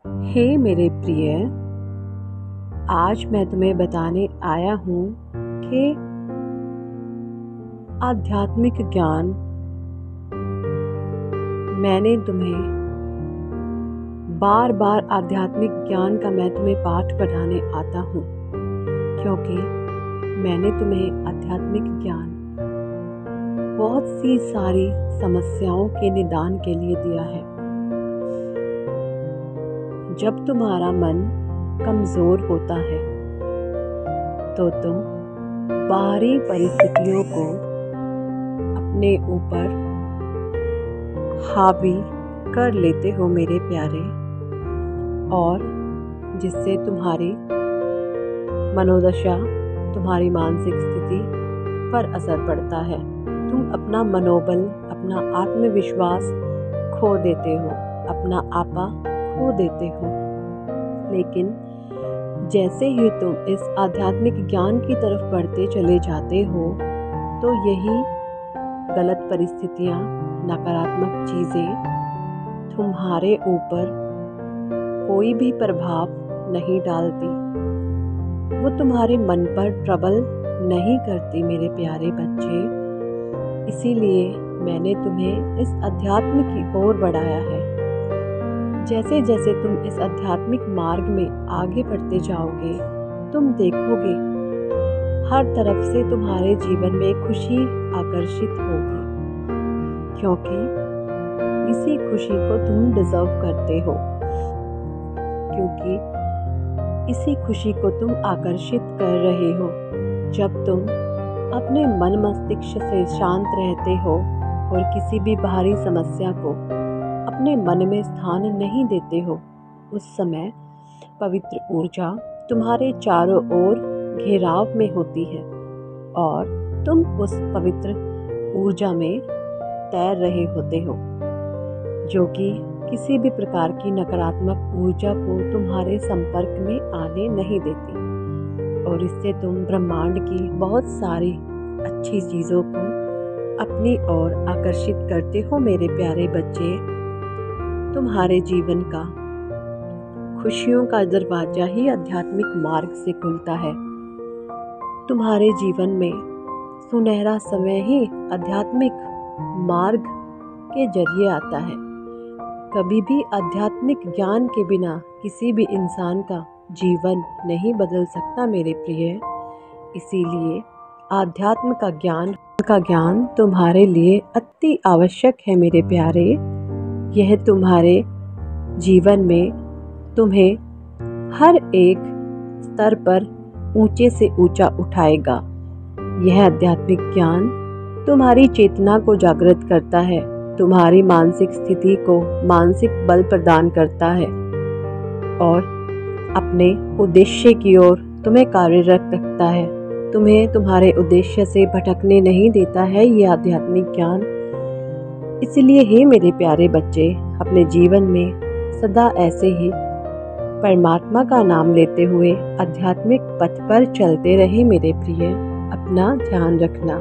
हे मेरे प्रिय, आज मैं तुम्हें बताने आया हूँ कि आध्यात्मिक ज्ञान मैंने तुम्हें बार बार आध्यात्मिक ज्ञान का मैं तुम्हें पाठ पढ़ाने आता हूँ, क्योंकि मैंने तुम्हें आध्यात्मिक ज्ञान बहुत सी सारी समस्याओं के निदान के लिए दिया है। जब तुम्हारा मन कमज़ोर होता है तो तुम बाहरी परिस्थितियों को अपने ऊपर हावी कर लेते हो मेरे प्यारे, और जिससे तुम्हारी मनोदशा, तुम्हारी मानसिक स्थिति पर असर पड़ता है। तुम अपना मनोबल, अपना आत्मविश्वास खो देते हो, अपना आपा खो देते हो। लेकिन जैसे ही तुम इस आध्यात्मिक ज्ञान की तरफ बढ़ते चले जाते हो तो यही गलत परिस्थितियाँ, नकारात्मक चीज़ें तुम्हारे ऊपर कोई भी प्रभाव नहीं डालती, वो तुम्हारे मन पर ट्रबल नहीं करती मेरे प्यारे बच्चे। इसीलिए मैंने तुम्हें इस अध्यात्म की ओर बढ़ाया है। जैसे जैसे तुम इस आध्यात्मिक मार्ग में आगे बढ़ते जाओगे, तुम देखोगे हर तरफ से तुम्हारे जीवन में खुशी आकर्षित होगी, क्योंकि इसी खुशी को तुम डिजर्व करते हो, क्योंकि इसी खुशी को तुम आकर्षित कर रहे हो। जब तुम अपने मन मस्तिष्क से शांत रहते हो और किसी भी बाहरी समस्या को अपने मन में स्थान नहीं देते हो, उस समय पवित्र ऊर्जा तुम्हारे चारों ओर घेराव में होती है और तुम उस पवित्र ऊर्जा में तैर रहे होते हो, जो कि किसी भी प्रकार की नकारात्मक ऊर्जा को तुम्हारे संपर्क में आने नहीं देती, और इससे तुम ब्रह्मांड की बहुत सारी अच्छी चीज़ों को अपनी ओर आकर्षित करते हो मेरे प्यारे बच्चे। तुम्हारे जीवन का खुशियों का दरवाजा ही आध्यात्मिक मार्ग से खुलता है। तुम्हारे जीवन में सुनहरा समय ही आध्यात्मिक मार्ग के जरिए आता है। कभी भी आध्यात्मिक ज्ञान के बिना किसी भी इंसान का जीवन नहीं बदल सकता मेरे प्रिय। इसीलिए आध्यात्म का ज्ञान तुम्हारे लिए अति आवश्यक है मेरे प्यारे। यह तुम्हारे जीवन में तुम्हें हर एक स्तर पर ऊंचे से ऊंचा उठाएगा। यह आध्यात्मिक ज्ञान तुम्हारी चेतना को जागृत करता है, तुम्हारी मानसिक स्थिति को मानसिक बल प्रदान करता है और अपने उद्देश्य की ओर तुम्हें कार्यरत रखता है। तुम्हें तुम्हारे उद्देश्य से भटकने नहीं देता है ये आध्यात्मिक ज्ञान। इसलिए हे मेरे प्यारे बच्चे, अपने जीवन में सदा ऐसे ही परमात्मा का नाम लेते हुए आध्यात्मिक पथ पर चलते रहे मेरे प्रिय। अपना ध्यान रखना।